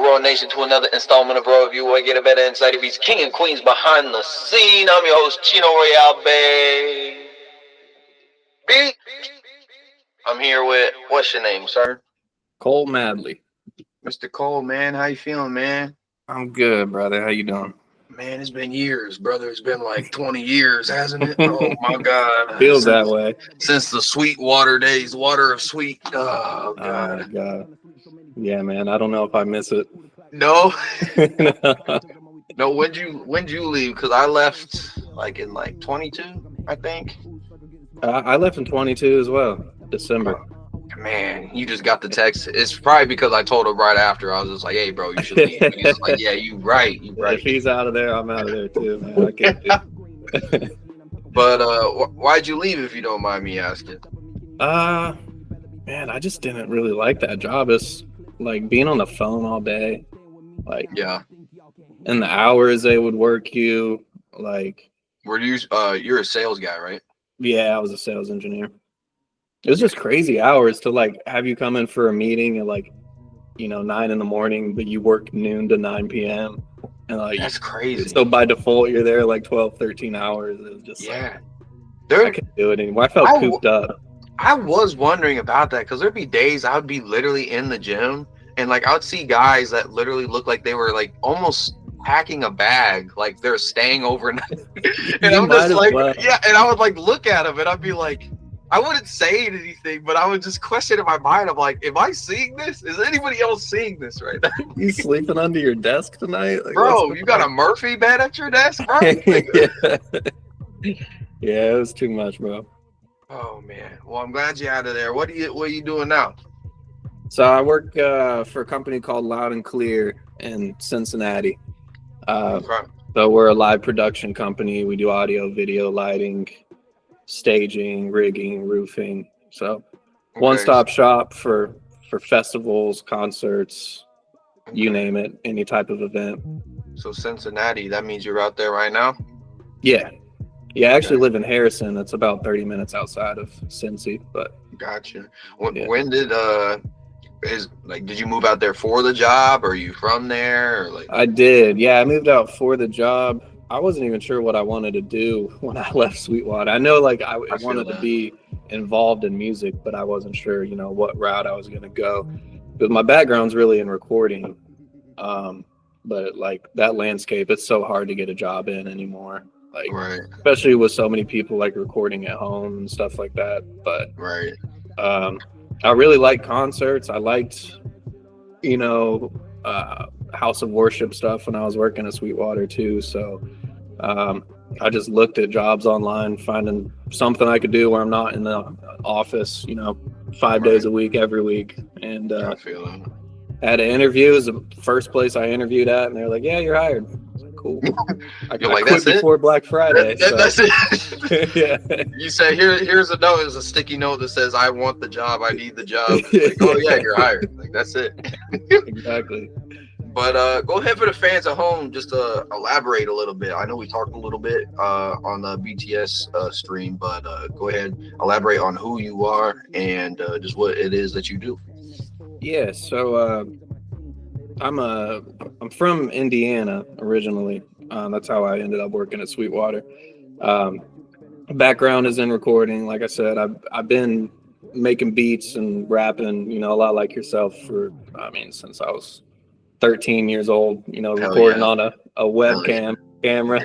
Royal Nation, to another installment of Royal View, where I get a better insight of these king and queens behind the scene. I'm your host, Cheno Royal, baby. I'm here with, what's your name, sir? Cole Madley. Mr. Cole, man. How you feeling, man? I'm good, brother. How you doing? Man, it's been years, brother. It's been like 20 years, hasn't it? Oh, my God. Feels that way. Since the Sweetwater days, water of sweet. Oh, Oh, God. my God. Yeah, man. I don't know if I miss it. No. No, when'd you leave? Because I left like in 22, I think. I left in 22 as well, December. Man, you just got the text. It's probably because I told him right after. I was just like, "Hey, bro, you should leave." He's just like, "Yeah, you right. If he's out of there, I'm out of there too, man. I can't do it. But why'd you leave, if you don't mind me asking? Man, I just didn't really like that job. It's like being on the phone all day, like Yeah. and the hours they would work you, like. Were you you're a sales guy, right? Yeah, I was a sales engineer. It was just crazy hours to like have you come in for a meeting at like, 9 a.m, but you work noon to 9 p.m. And like That's crazy. So by default you're there like 12, 13 hours. It was just yeah. Like, I couldn't do it anymore. I felt cooped up. I was wondering about that because there'd be days I would be literally in the gym and like I would see guys that literally look like they were like almost packing a bag, like they're staying overnight. And I'm just like, yeah, and I would like look at them and I'd be like, I wouldn't say anything, but I would just question in my mind. I'm like, am I seeing this? Is anybody else seeing this right now? You sleeping under your desk tonight? Like, bro, you got a Murphy bed at your desk, bro? Yeah, it was too much, bro. Oh man. Well, I'm glad you're out of there. What are you doing now? So I work for a company called Loud and Clear in Cincinnati. So we're a live production company. We do audio, video, lighting, staging, rigging, roofing. So one-stop shop for festivals, concerts, you name it, any type of event. So Cincinnati, that means you're out there right now? Yeah. I actually live in Harrison. It's about 30 minutes outside of Cincy, but gotcha. When did did you move out there for the job, or are you from there, or like? I did. Yeah, I moved out for the job. I wasn't even sure what I wanted to do when I left Sweetwater. I know like I wanted to be involved in music, but I wasn't sure, what route I was going to go. But my background's really in recording. But like that landscape, it's so hard to get a job in anymore. Like, especially with so many people like recording at home and stuff like that. But I really like concerts. I liked, house of worship stuff when I was working at Sweetwater too. So I just looked at jobs online, finding something I could do where I'm not in the office, 5 days a week, every week. And had an interview. It was the first place I interviewed at, and they're like, "Yeah, you're hired." Cool. I quit before Black Friday. That's it. Yeah. You say here's a note. There's a sticky note that says, "I want the job. I need the job." Like, oh yeah, you're hired. Like that's it. Exactly. But go ahead for the fans at home. Just elaborate a little bit. I know we talked a little bit on the BTS stream, but go ahead, elaborate on who you are and just what it is that you do. Yeah. So. I'm from Indiana originally. That's how I ended up working at Sweetwater. Background is in recording. Like I said, I've been making beats and rapping, a lot like yourself since I was 13 years old, recording on a webcam camera,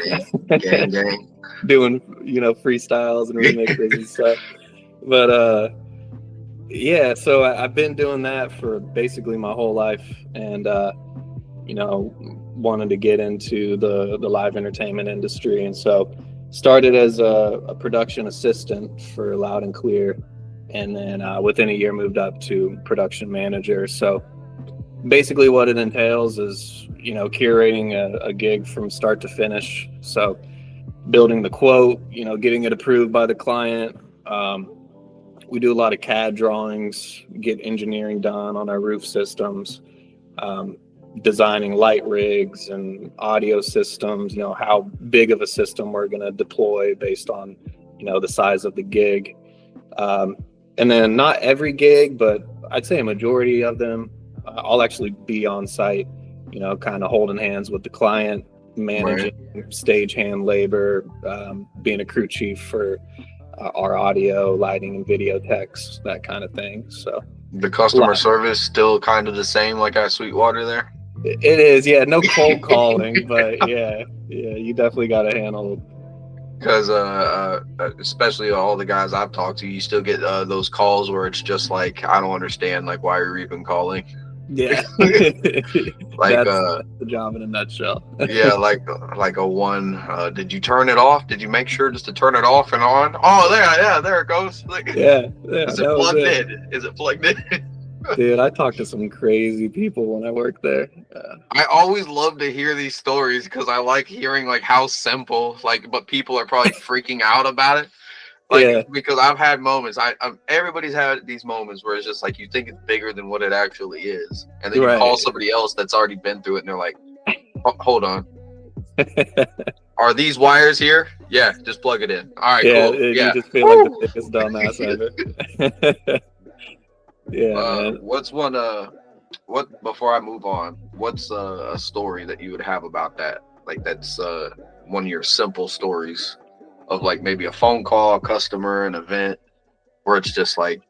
doing, freestyles and remixes and stuff. But, yeah, so I've been doing that for basically my whole life, and wanted to get into the live entertainment industry, and so started as a production assistant for Loud and Clear, and then within a year moved up to production manager. So basically what it entails is curating a gig from start to finish. So building the quote, getting it approved by the client. We do a lot of CAD drawings, get engineering done on our roof systems, designing light rigs and audio systems, how big of a system we're going to deploy based on, the size of the gig. And then not every gig, but I'd say a majority of them, I'll actually be on site kind of holding hands with the client, Right. managing stagehand labor, being a crew chief for our audio, lighting, and video techs, that kind of thing. So The a customer lot. service still kind of the same like at Sweetwater there? It is, yeah. No cold calling, but yeah, you definitely got to handle. Because especially all the guys I've talked to, you still get those calls where it's just like, I don't understand, like, why you're even calling. Yeah, Like that's the job in a nutshell. yeah, like a one. Did you turn it off? Did you make sure just to turn it off and on? Oh, there it goes. Like, Yeah, is that it was plugged it. in? Is it plugged in? Dude, I talked to some crazy people when I worked there. I always love to hear these stories because I like hearing like how simple, like, but people are probably freaking out about it. Like, Yeah, because I've had moments. Everybody's had these moments where it's just like you think it's bigger than what it actually is, and then you call right. somebody else that's already been through it, and they're like, Hold on, are these wires here? Yeah, just plug it in. All right, Yeah, cool. and you Yeah. just feel like the Woo! biggest dumbass ever. Yeah, man. What's one? What before I move on? What's a story that you would have about that? Like that's one of your simple stories of like maybe a phone call, a customer, an event, where it's just like,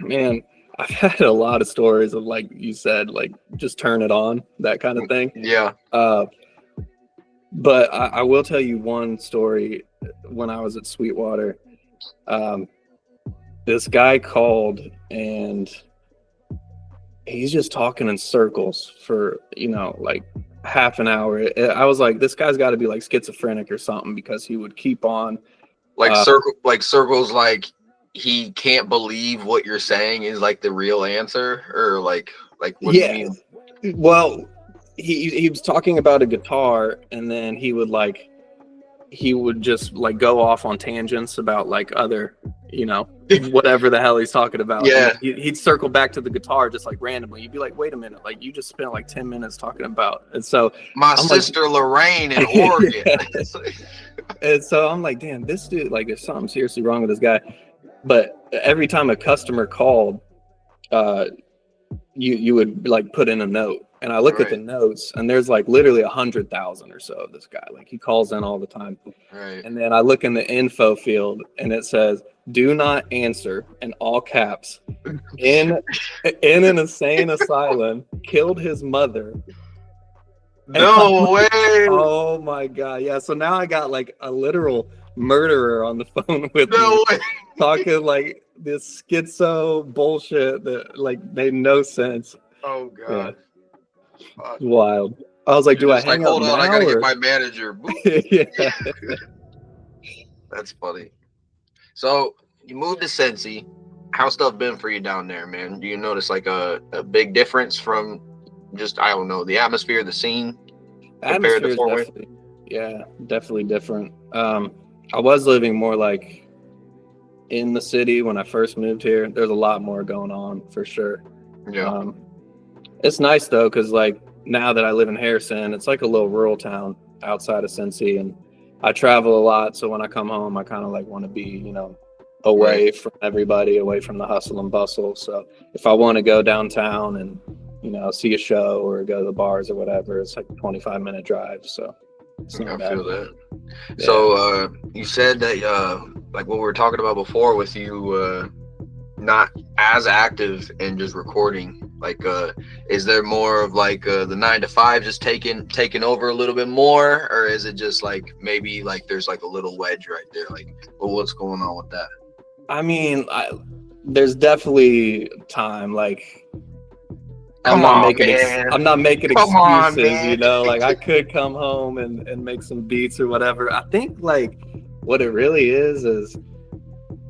Man, I've had a lot of stories of, like you said, like just turn it on, that kind of thing. yeah, Uh, but I will tell you one story. When I was at Sweetwater, um, this guy called and he's just talking in circles for, like half an hour. I was like, this guy's got to be like schizophrenic or something, because he would keep on. Uh, like circles, like he can't believe what you're saying is like the real answer, or like what do you yeah. mean? Well, he was talking about a guitar, and then he would just like go off on tangents about like other, whatever the hell he's talking about, and Yeah, then he'd circle back to the guitar just like randomly. You'd be like, wait a minute, like you just spent like 10 minutes talking about. And so my I'm like, sister Lorraine in Oregon. yeah. And so I'm like, damn, this dude, like there's something seriously wrong with this guy. But every time a customer called, uh you would like put in a note, and I look at the Right, notes, and there's like literally 100,000 or so of this guy. Like he calls in all the time. right. And then I look in the info field, and it says, do not answer in all caps. In an insane asylum, killed his mother. And I'm No like, way. oh my God. Yeah. So now I got like a literal murderer on the phone with me, No way. talking like this schizo bullshit that like made no sense. Oh Yeah. god. Fuck. Wild. I was like, You're do I just like, hang up hold on, I now gotta get or? my manager. Boop. Yeah. That's funny. So you moved to Cincy. How's stuff been for you down there, man? Do you notice like a big difference from just, I don't know, the atmosphere, the scene compared to Atmosphere is Fort Wayne? definitely, yeah, definitely different. I was living more like in the city when I first moved here. There's a lot more going on for sure. Yeah. Um, it's nice though, because like now that I live in Harrison, it's like a little rural town outside of Cincy, and I travel a lot. So when I come home, I kind of like want to be, Right. away from everybody, away from the hustle and bustle. So if I want to go downtown and, see a show or go to the bars or whatever, it's like a 25-minute drive. So it's not I bad. feel that. Yeah. So you said that like what we were talking about before with you not as active and just recording, like is there more of like the 9 to 5 just taking over a little bit more, or is it just like maybe like there's like a little wedge right there, like, well, what's going on with that? I mean, there's definitely time. Like I'm Come not on, making man. I'm not making Come on, excuses, man. like I could come home and make some beats or whatever. I think like what it really is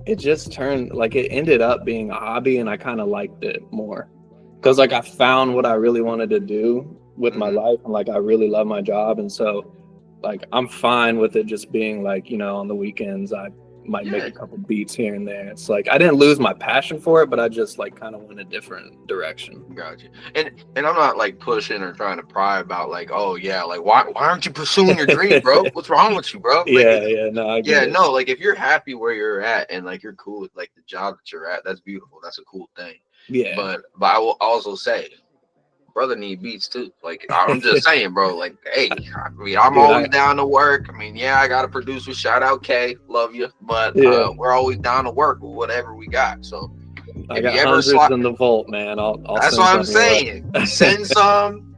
it just turned, like it ended up being a hobby, and I kind of liked it more because like I found what I really wanted to do with my life, and like I really love my job. And so like I'm fine with it just being like, on the weekends I might make Yeah, a couple beats here and there. It's like I didn't lose my passion for it, but I just like kind of went a different direction. gotcha. And I'm not like pushing or trying to pry about like, oh yeah, like why aren't you pursuing your dream, bro? What's wrong with you, bro? Like, Yeah, no, I get yeah, it. no, like if you're happy where you're at and like you're cool with like the job that you're at, that's beautiful. That's a cool thing. Yeah, But I will also say, brother need beats too. Like I'm just saying, bro. Like, hey, I mean, I'm Dude, always down to work. I mean, yeah, I got a producer. Shout out K, love you, but yeah, we're always down to work with whatever we got. So I if you got ever hundreds slot, in the vault, man. I'll that's send what I'm some your way. saying. Send some.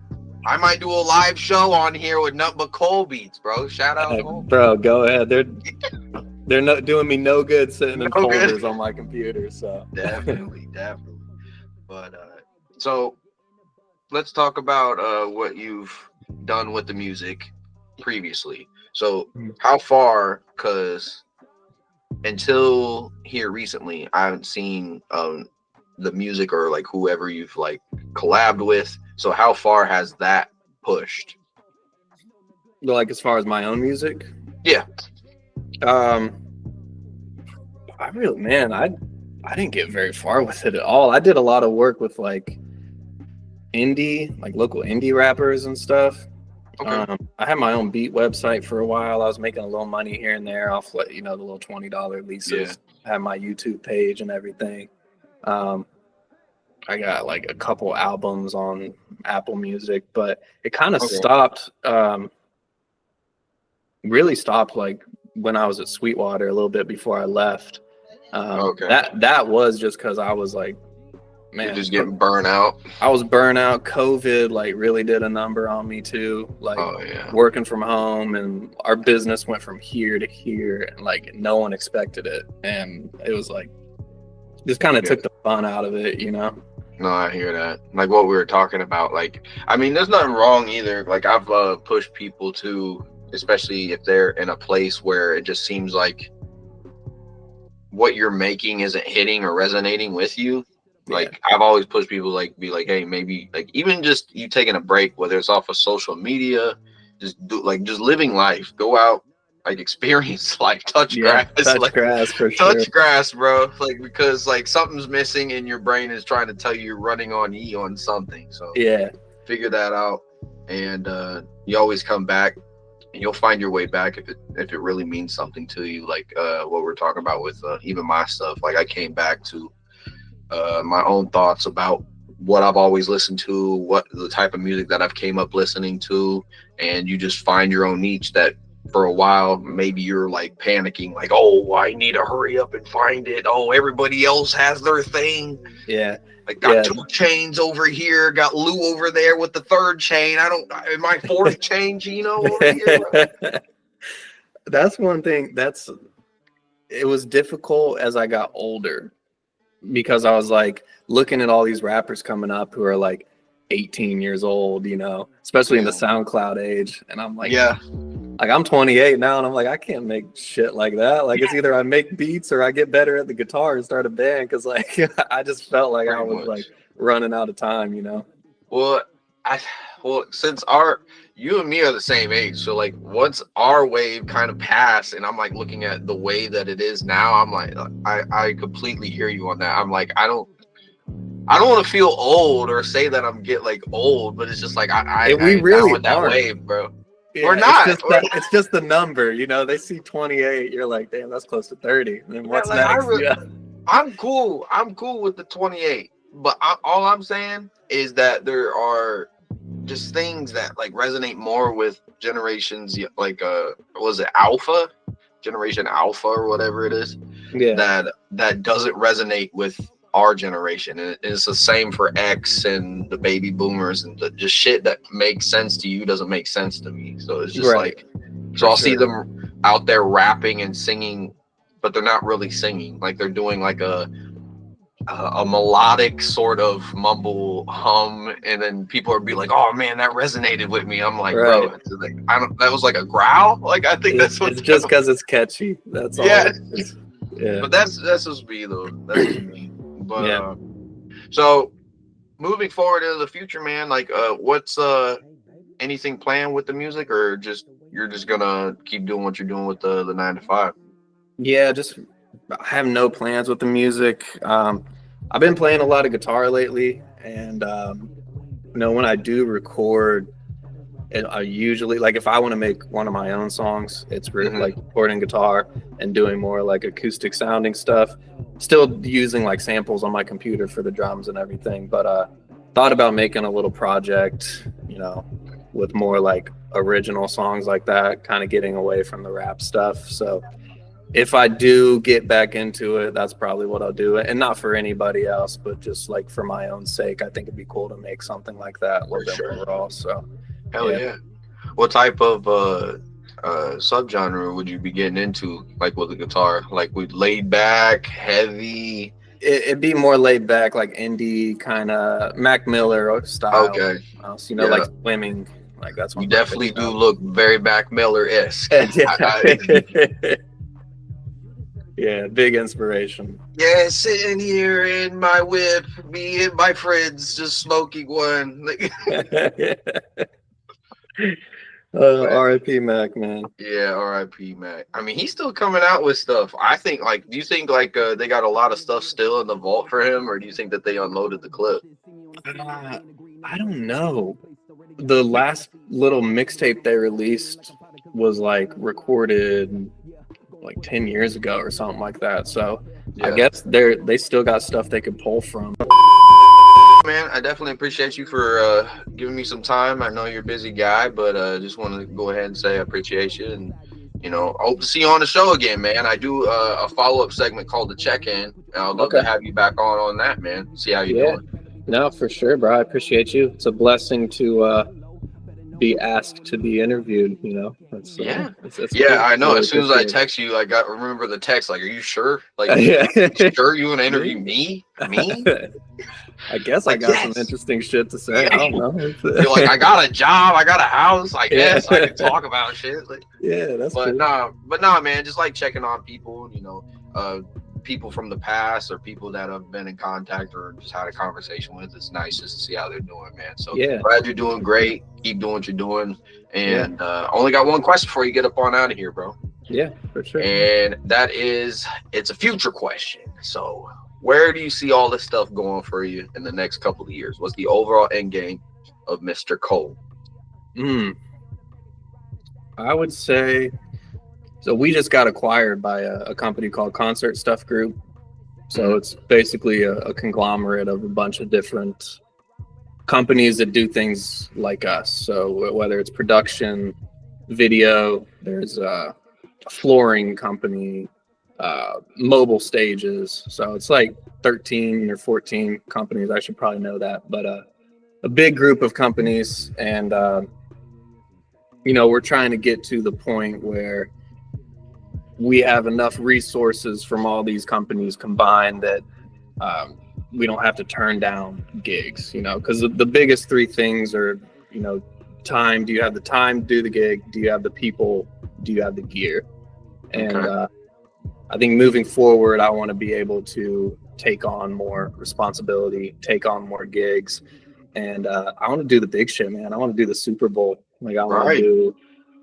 I might do a live show on here with nothing but Cole beats, bro. Shout out Cole. Bro, go ahead. They're not doing me no good sitting in No good. folders on my computer. So Definitely. But so let's talk about what you've done with the music previously. So how far? Because until here recently, I haven't seen the music or like whoever you've like collabed with. So how far has that pushed? like as far as my own music, Yeah. I really, man, I didn't get very far with it at all. I did a lot of work with like local indie rappers and stuff. Okay. I had my own beat website for a while. I was making a little money here and there off like, the little $20 leases. Yeah. Had my YouTube page and everything. I got like a couple albums on Apple Music, but it kind of Okay. stopped. Really stopped like when I was at Sweetwater a little bit before I left. Okay. That was just because I was like, man, you're just getting burnt out. I was burnt out. COVID like really did a number on me too. Like working from home, and our business went from here to here, and like no one expected it, and it was like just kind of took the fun out of it, No, I hear that. Like what we were talking about. Like, I mean, there's nothing wrong either. Like I've pushed people to, especially if they're in a place where it just seems like what you're making isn't hitting or resonating with you. Like I've always pushed people like be like, hey, maybe like even just you taking a break, whether it's off of social media, just living life, go out, like experience life, touch grass, touch grass for touch sure. grass, bro. Like because like something's missing and your brain is trying to tell you you're running on E on something. So figure that out, and you always come back. And you'll find your way back if it really means something to you. Like what we're talking about with even my stuff. Like I came back to my own thoughts about what I've always listened to, what the type of music that I've came up listening to, and you just find your own niche that for a while maybe you're like panicking, like, oh, I need to hurry up and find it. Oh, everybody else has their thing. Yeah. Like got 2 chains over here, got Lou over there with the 3rd chain. My 4th chain, Cheno over here. That's one thing. It was difficult as I got older because I was like looking at all these rappers coming up who are like 18 years old, especially in the SoundCloud age. And I'm like, like I'm 28 now, and I'm like, I can't make shit like that. Like it's either I make beats or I get better at the guitar and start a band. Cause like I just felt like I was like running out of time, Well, since you and me are the same age, so like once our wave kind of passed, and I'm like looking at the way that it is now, I'm like, I completely hear you on that. I'm like, I don't want to feel old or say that I'm old, but it's just like we really with that wave, bro. Yeah, we're not. It's just the number, They see 28, you're like, damn, that's close to 30. And then what's next? I'm cool. I'm cool with the 28, but all I'm saying is that there are just things that like resonate more with generations, like was it Generation Alpha or whatever it is, that doesn't resonate with our generation, and it's the same for X and the baby boomers, and just shit that makes sense to you doesn't make sense to me. So it's just I'll see them out there rapping and singing, but they're not really singing. Like they're doing like a melodic sort of mumble hum, and then people are be like, oh man, that resonated with me. I'm like, bro, like, that was like a growl. Like I think that's what it's just because it's catchy. That's all. Yeah. But that's just me though. That's just me. But so moving forward into the future, man, like what's anything planned with the music, or you're just gonna keep doing what you're doing with the 9 to 5? Yeah, I have no plans with the music. I've been playing a lot of guitar lately, and when I do record, I usually, like, if I want to make one of my own songs, it's really like recording guitar and doing more like acoustic sounding stuff, still using like samples on my computer for the drums and everything. But thought about making a little project, you know, with more like original songs like that, kind of getting away from the rap stuff. So if I do get back into it, that's probably what I'll do. And not for anybody else, but just like for my own sake, I think it'd be cool to make something like that a little bit more raw. So Hell yeah. What type of subgenre would you be getting into, like with the guitar? Like with laid back, heavy? It'd be more laid back, like indie kind of Mac Miller style. Okay. You know, like swimming. Like that's you definitely do look very Mac Miller-esque. Yeah, big inspiration. Yeah, sitting here in my whip, me and my friends just smoking one. R.I.P. Mac, man. Yeah, R.I.P. Mac. I mean, he's still coming out with stuff. I think, like, do you think like they got a lot of stuff still in the vault for him, or do you think that they unloaded the clip? I don't know. The last little mixtape they released was like recorded like 10 years ago or something like that. So I guess they still got stuff they could pull from. Man, I definitely appreciate you for giving me some time. I know you're a busy guy, but just want to go ahead and say I appreciate you, and you know, hope to see you on the show again, man. I do a follow-up segment called the check-in, and I'd love to have you back on that, man. See how you're doing. No, for sure, bro. I appreciate you. It's a blessing to be asked to be interviewed, you know. It's, I know. As soon as I text you, I remember the text, like, are you sure? Like, sure you want to interview me? I guess I got some interesting shit to say. I don't know. You're like, I got a job, I got a house, I guess I can talk about shit. Like, that's but nah, man, just like checking on people, you know, people from the past or people that I've been in contact or just had a conversation with. It's nice just to see how they're doing, man. So glad you're doing great. Keep doing what you're doing. And only got one question before you get up on out of here, bro. Yeah, for sure. And that is, it's a future question. So where do you see all this stuff going for you in the next couple of years? What's the overall end game of Mr. Cole? I would say, so we just got acquired by a company called Concert Stuff Group. So it's basically a conglomerate of a bunch of different companies that do things like us. So whether it's production, video, there's a flooring company, mobile stages. So it's like 13 or 14 companies. I should probably know that, but a big group of companies. And, you know, we're trying to get to the point where we have enough resources from all these companies combined that we don't have to turn down gigs, you know, because the biggest three things are, you know, time. Do you have the time to do the gig? Do you have the people? Do you have the gear? And I think moving forward, I want to be able to take on more responsibility, take on more gigs. And I want to do the big shit, man. I want to do the Super Bowl. Like I want to do,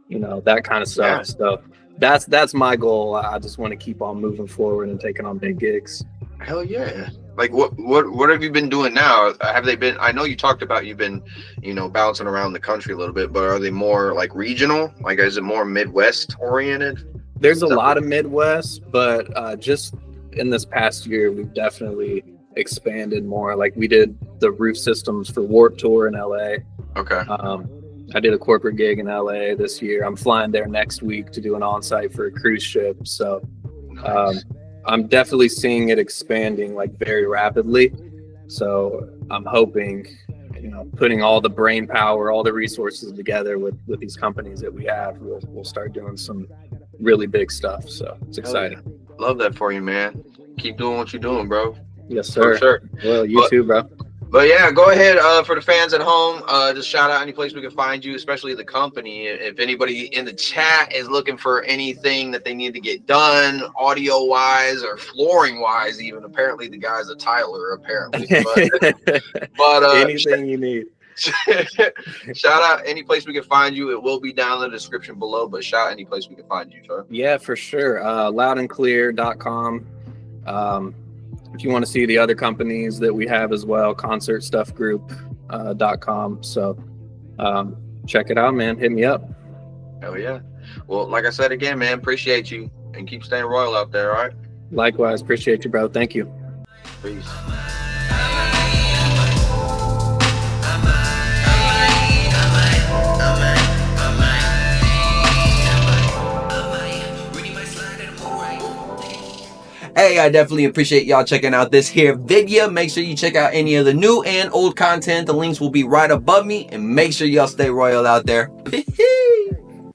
you know, that kind of stuff. So that's my goal. I just want to keep on moving forward and taking on big gigs. Hell yeah. Like what have you been doing now? Have they been, I know you talked about you've been, you know, bouncing around the country a little bit, but are they more like regional? Like is it more Midwest oriented? There's a lot of Midwest, but just in this past year, we've definitely expanded more. Like we did the roof systems for Warped Tour in LA. Okay. I did a corporate gig in LA this year. I'm flying there next week to do an on-site for a cruise ship. So I'm definitely seeing it expanding like very rapidly. So I'm hoping, you know, putting all the brain power, all the resources together with these companies that we have, we'll start doing some really big stuff. So it's exciting. Love that for you, man. Keep doing what you're doing, bro. Yes, sir. For sure. Well, you too, bro. But yeah, go ahead for the fans at home. Just shout out any place we can find you, especially the company. If anybody in the chat is looking for anything that they need to get done, audio wise or flooring wise, even apparently the guy's a Tyler, apparently. But anything you need. Shout out any place we can find you. It will be down in the description below, but shout out any place we can find you, sir. Yeah, for sure. Loudandclear.com. If you want to see the other companies that we have as well, concertstuffgroup.com. So check it out, man. Hit me up. Hell yeah. Well, like I said again, man, appreciate you and keep staying royal out there, all right? Likewise. Appreciate you, bro. Thank you. Peace. say, I definitely appreciate y'all checking out this here video. Make sure you check out any of the new and old content. The links will be right above me, and make sure y'all stay royal out there. Peace.